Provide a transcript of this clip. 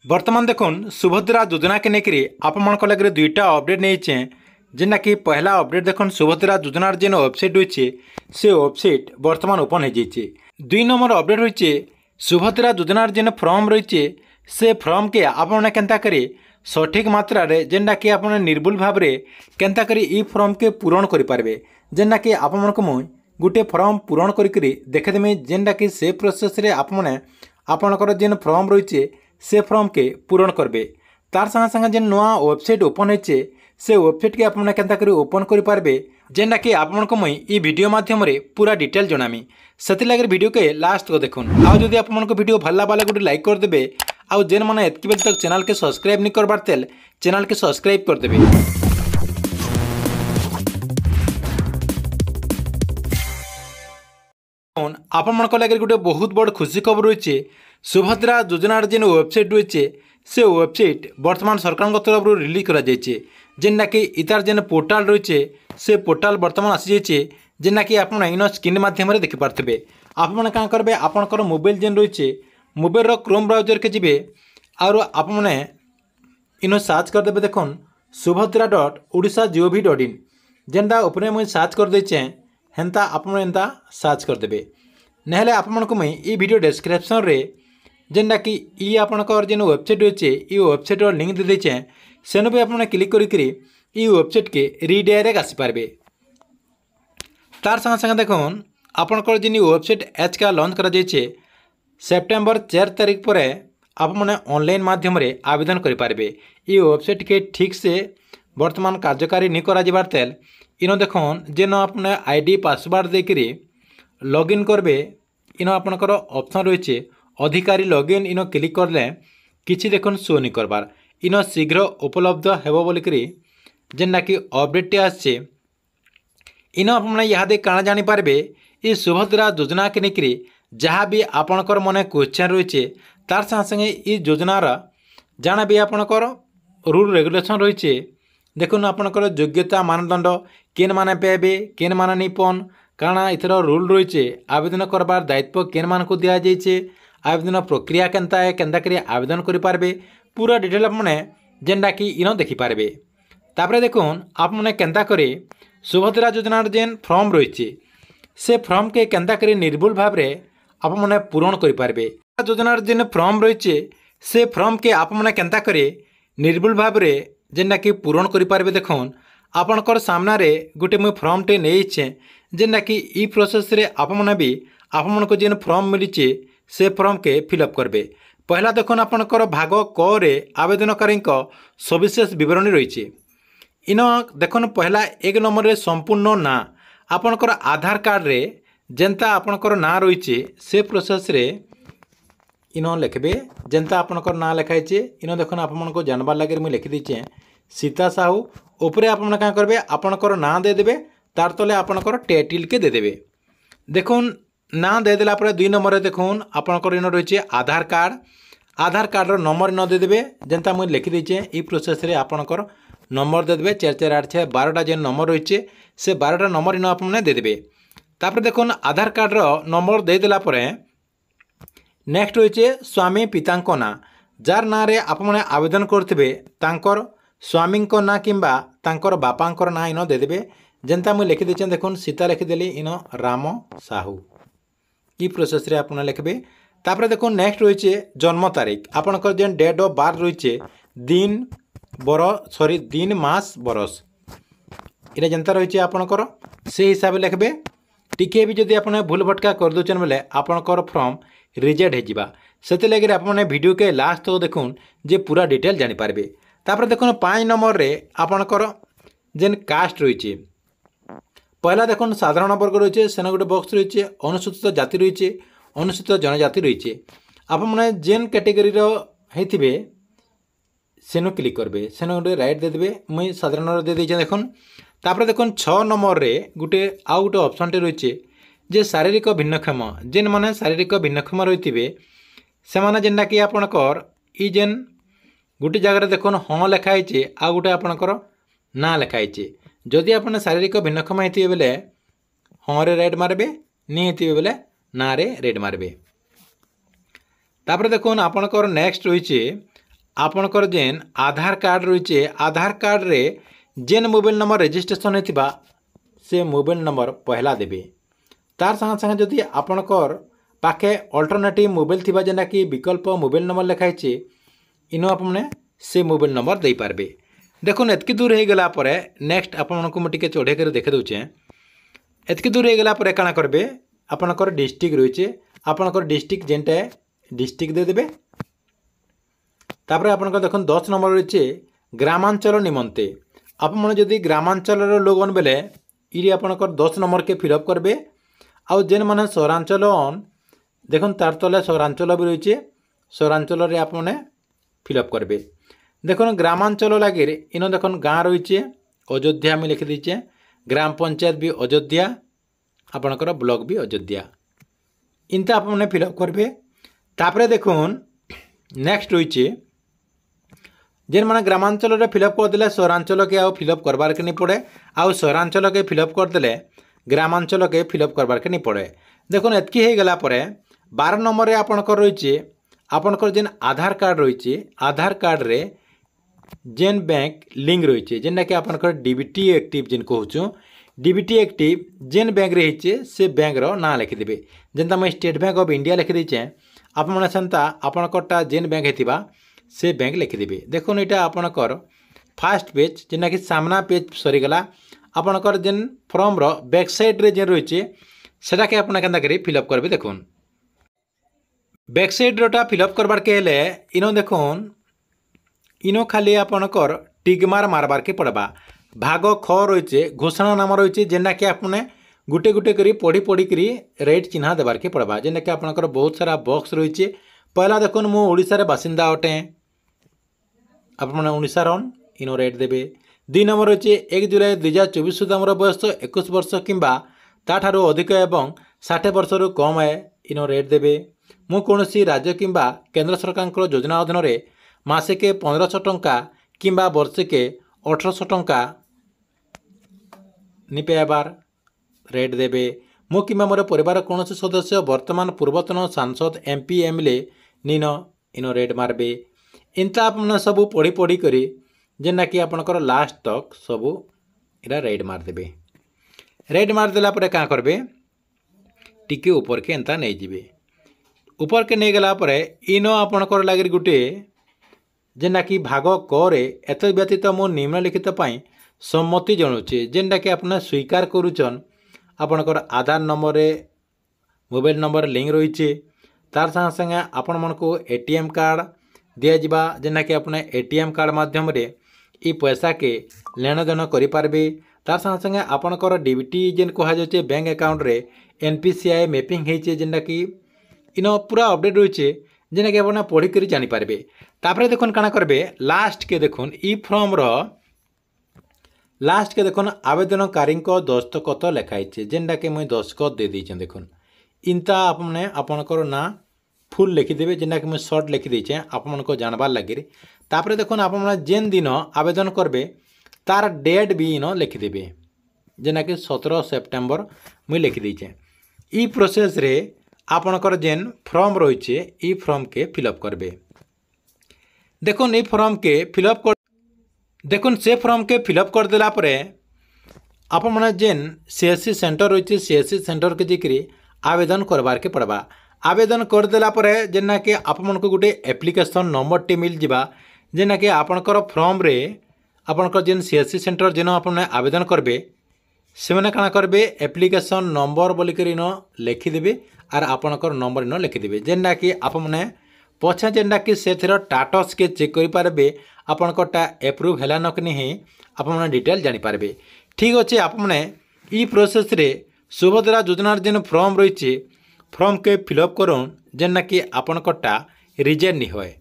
बर्तमान देखुन सुभद्रा योजना के लेकर आपण लगे दुईटा अपडेट नहीं जेना कि पहला अपडेट देखुन सुभद्रा योजनार जेन वेबसाइट रही से वेबसाइट बर्तमान ओपन हो जाइए। दुई नंबर अपडेट रही सुभद्रा योजनार जेन फॉर्म रही से फॉर्म के आपने केन्ता करी सठिक मात्रा रे जेनटा कि आपने निर्भुल भाव में केन्ता करी ई फॉर्म के पूरण करें जेनटा कि आपण मुझे गोटे फॉर्म पूरण करी देखेदेमी जेनटा कि से प्रोसेस रे आपने आपणकर जेन फॉर्म रही से फॉर्म के पूरण करबे। तार संगे संगे जेन नुआ वेबसाइट ओपन होइछे से वेबसाइट के आपने केन्ता करी ओपन करि पारबे जेनटा कि आपनको मुई ई वीडियो माध्यम रे पूरा डिटेल जणामी सेति लागे वीडियो के लास्ट को देखुन। आ जदि आपनको वीडियो भल्ला बाले गोटे लाइक कर देबे आ जेन माने एतकी बेल तक चैनल के सब्सक्राइब नहीं करबार तेल चैनल के सब्सक्राइब कर देबे। आपण लगे गोटे बहुत बड़ खुशी खबर रही सुभद्रा योजनार जेन वेबसाइट रही से वेबसाइट वर्तमान सरकार तरफ रिलीज कर जेनटा कि इतार जेन पोर्टाल रही से पोर्टाल वर्तमान आसी जाइए जेनटा कि आप इन स्क्रीन मध्यम देखिपारे। आपने क्या करेंगे आपंकर मोबाइल जेन रही मोबाइल क्रोम ब्राउजर के जी और आपने इन सर्च करदे देखुन subhadra.odisha.gov.in जेनटा उपरे मुझे सर्च कर देचे हेन्ता आपन एंता सर्च करदे नहले आपको मुई ई वीडियो डिस्क्रिप्शन रे जेनटा कि ई आपणकर जेन वेबसाइट रही ये वेबसाइट लिंक दे देचे सेन भी आपने क्लिक करी ई वेबसाइट के रीडायरेक्ट आसीपारे। तार संगे संगे देखुन आपणकर जेन वेबसाइट एच का लॉन्च करा जाइए सेप्टेम्बर 4 तारीख पर आप मैंने ऑनलाइन माध्यम रे आवेदन करें। ये वेबसाइट के ठीक से वर्तमान कार्यकारी नहीं करा तेल इन देखुन जेन आपने आईडी पासवर्ड देकर लॉगिन करबे इन आपणकर ऑप्शन रही अधिकारी लॉगिन इन क्लिक करले किसी देखुन शो नहीं करबार इन शीघ्र उपलब्ध हेबो बोलिकरी जेनटा कि अपडेट आसे इन आपने यहाँ काଣା जानी पारबे ये सुभद्रा योजना के लेकर जहाँ भी आपणकर मन क्वेश्चन रही तार संगे संगे ये योजनार जाना भी आपणकर रूल रेगुलेशन रही देखुन आपणकर योग्यता मानदंड केन माने पेबे केन माने नहीं पन काଣା इथर रूल रही आवेदन करबार दायित्व केन मान को दिया जाइए आवेदन प्रक्रिया केनता है केनता करी आवेदन करें पूरा डिटेल आपने जेनटा कि इन देखिपारे। तापरे देखुन आपने केनता करी सुभद्रा योजनार जेन फॉर्म रही से फॉर्म के केनता करी निर्भुल भाव में आपने पूरण करें। योजनार जेन फॉर्म रही से फॉर्म के आपने केनता करी निर्भुल भाव में जेनटा कि पूरण करें। देखुन आपणकर सामना रे गोटे मुझे फॉर्म टे नहीं जेनटा कि ई प्रोसेस रे आपने भी आपको जेन फॉर्म मिली से फॉर्म के फिलअप करबे। पहला देखुन आपणकर भाग क रे आवेदनकारी सविशेष विवरणी रही इन देखुन पहला एक नंबर रे संपूर्ण ना आपणकर आधार कार्ड रे जेनता आपणकर ना रही से प्रोसेस रे इन लिखबे जेनता आपणकर ना लिखाई इन देखुन आपको जानबार लगे मुझे लिखी दीचे सीता साहू उपरे आपने क्या करेंगे आपणकर ना देदेवे तार तले आपणकर टाइटल के देदेवे। देखुन ना देदेला पर दुई नंबर देखुन आपणकर इन रही आधार कार्ड नंबर इन देदेवे जेनता मुझे लिखी दीचे ई प्रोसेस रे आपणकर नंबर देदेवे 4486 12टा जेन नंबर रही से 12टा नंबर इन आपने देदेवे। तापर देखुन आधार कार्ड नंबर देदेला पर नेक्स्ट रही स्वामी पिता ना जार ना रे आपने आवेदन करते तांकर स्वामी ना किंबा तांकर बापांकर ना इन देदेवे जेनता मुझे लिखी दीचे देखुन सीता लिखिदेली इन राम साहू ई प्रोसेस रे आपने लिखबे। तापर देखुन नेक्स्ट रही जन्म तारीख आपणकर जेन डेट ऑफ बर्थ रही दिन मास बरस इटा जनता रही आपणकर से हिसाब से लिखबे। टिके भी जदि आपने भूल भटका कर दूचन बेले आपणकर फॉर्म रिजेक्ट होगा से लगे आपने वीडियो के लास्ट तक देखुन जे पूरा डिटेल जानीपारे। तापर देखुन 5 नंबर रे आपणकर जेन कास्ट रही पहला देखुन साधारण वर्ग रही सेना गोटे बॉक्स रही अनुसूचित जाति रही अनुसूचित जनजाति रही आपने जेन कैटेगरी होते सेनु क्लिक करेंगे सेनु गोटे राइट देदेवे मुई साधारण दे दीचे देखुन। तापर देखुन 6 नंबर रे गोटे आउ गोटे ऑप्शन टे रही जे शारीरिक भिन्नक्षम जेन माने शारीरिक भिन्नक्षम रही से माने जेनटा कि आपणकर ई जेन गोटे जगह देखुन हाँ लिखाई आ गोटे आपणकर ना लिखाई जदि आपने शारीरिक भिन्नक्षम होते बेले हाँ रे रेड मारबे नहीं होते बेले ना रे रेड मारबे। तापर देखुन आपणकर नेक्स्ट रही आपणकर जेन आधार कार्ड रही आधार कार्ड रे जेन मोबाइल नंबर रजिस्ट्रेशन होता से मोबाइल नंबर पहला देवे। तार संगे संगे जदि आपणकर पाखे अल्टरनेटिव मोबाइल थिबा जेना कि विकल्प मोबाइल नंबर लिखाई इनो आपने से मोबाइल नंबर दे पारबे। देखुन एतकी दूर हो गला परे नेक्स्ट आपको मुझे चढ़े कर देखे दूचे। एतकी दूर हो गला परे काना करबे आपणकर डिस्ट्रिक्ट रही आपणकर डिस्ट्रिक्ट जेनटा डिस्ट्रिक्ट दे देबे। तापर आपणकर देखुन 10 नंबर रही ग्रामांचल निमंते आप जदि ग्रामांचल लोगन बेले ये आपणकर 10 नंबर के फिलअप करबे। आउ जेन माने सहरांचल देखुन तार तले सहरांचल भी रही सहरांचल रे आपने फिलअप करबे। देखुन ग्रामांचल लगे इन देखुन गाँ रही अयोध्या में लिखि दीचे ग्राम पंचायत भी अयोध्या आपणकर ब्लॉक भी अयोध्या इनता आपने फिलअप करबे। तापरे देखुन नेक्स्ट रही जेन माने ग्रामांचल रे फिलअप करदे सहरांचल के आउ फिलअप करबार के नहीं पड़े आउ सहरांचल के फिलअप करदे ग्रामांचल के फिलअप करबार के नहीं पड़े। देखुन एतकी हो गला परे 12 नंबर रे आपणकर रही आपणकर जेन आधार कार्ड रही आधार कार्ड रे जेन बैंक लिंक रही जेनटा कि आपणकर डीबीटी एक्टिव जेन कहूँ डीबीटी एक्टिव जेन बैंक रही से बैंक रो ना लिखिदेवे। जेनता मैं स्टेट बैंक ऑफ इंडिया लिखिदे आप सेंता आपणकरटा जेन बैंक होता से बैंक लिखिदेवे। देखुन यहाँ आपणकर फास्ट पेज जेना कि सामना पेज सरीगला आपणकर जेन फॉर्म रो बैक साइड रे जेन रही सेटा के आपन केनता करी फिलअप करबे। देखुन बैक साइड रोटा फिलअप करबार के हेले इनो देखुन इनो खाली आपणकर टिकमार मारबार के पड़वा। भाग ख रही घोषणा नाम रही जेना कि आपने गुटे गुटे करी पढ़ी पढ़ी करी रेट चिन्हा देवार के पड़वा। जेना कि आपणकर बहुत सारा बॉक्स रही पहला देखुन मु ओडिशार बासिंदा अटे आपने ओडिशार इनो रेट देवे। 2 नंबर रही 1 जुलाई 2024 सुधा मोर बयस 21 वर्ष किंबा ताठारू अधिक एवं 60 वर्ष रु कम आए इनो रेट देवे। मु कोनोसी राज्य किंबा केंद्र सरकार योजना अधीन रे मासिके 1500 टंका किंबा वर्षिके 1800 टंका निपेबार रेट देवे। मु किंबा मोर परिवार कौन सदस्य वर्तमान पूर्वतन सांसद एमपी एमएलए नीन इनो रेट मारबे। इनता आपने सबू पढ़ी पढ़ी करी जेना कि आपणकर लास्ट तक सबू इरा रेट मारदेवे। रेट मारदेला परे क्या करबे टिके ऊपर के एंता नहीं जीवे। ऊपर के नहीं गला परे इनो आपणकर लगे गुटे जेना कि भाग करे एत व्यतीत मो निम्नलिखित पाई सम्मति जनाऊे जेनटा कि आपने स्वीकार करुचन आपणकर आधार नंबर रे मोबाइल नंबर लिंक रही तार संगे संगे आपण मन को एटीएम कार्ड दिया जिबा जेना कि आपने एटीएम कार्ड माध्यम रे ई पैसा के लेन देन करि पारबे। तार संगे संगे आपणकर डीबीटी जेन कहा जाचे बैंक अकाउंट रे एनपीसीआई मैपिंग होइचे जेनटा कि इनो पूरा अपडेट रही जेना कि आपने पढ़ी करी जानि पारबे। तापरे देखुन काना करबे लास्ट के देखुन ई फॉर्म रो लास्ट के देखुन आवेदनकारी दस्तखत लिखाई जेनटा कि मुझे दस्तखत दे दीचे। देखुन इनता आपने आपणकर ना फुल लिखिदेवे जेना कि मुझे सर्ट लिखिदे आपण को जानबार लगे। तापरे देखुन आप जेन दिन आवेदन करबे तार डेट भी इन लिखिदेवे जेना कि 17 सेप्टेम्बर मुझे लिखिदे। ई प्रोसेस रे आपणकर जेन फॉर्म रही ई फॉर्म के फिलअप करबे। देखुन ई फॉर्म के फिलअप कर देखुन से फॉर्म के फिलअप कर देला परे आप मन जेन सीएससी सेंटर रही सीएससी सेंटर के जिक्री आवेदन करबार के पड़वा। आवेदन कर देला परे जेना कि आप मन को गोटे एप्लिकेशन नंबर टी मिल जिबा जेना कि आपणकर फॉर्म रे आपणकर जेन सीएससी सेंटर जेन आपने आवेदन करबे से मैंने काना करबे एप्लिकेशन नंबर बोलिकर इन लिखिदेवे आर आपणकर नंबर इन लिखिदेवे जेना कि आप मैंने पछे जेनटा कि से टाटस के चेक कर पारबे आपणकरटा एप्रूव है न कि नहीं आप डिटेल जानीपारे। ठीक अच्छे आपने ई प्रोसेस रे सुभद्रा योजनार जेन फॉर्म रही फॉर्म के फिलअप करूँ जेना कि आपणकरटा रिजेक्ट नहीं होए।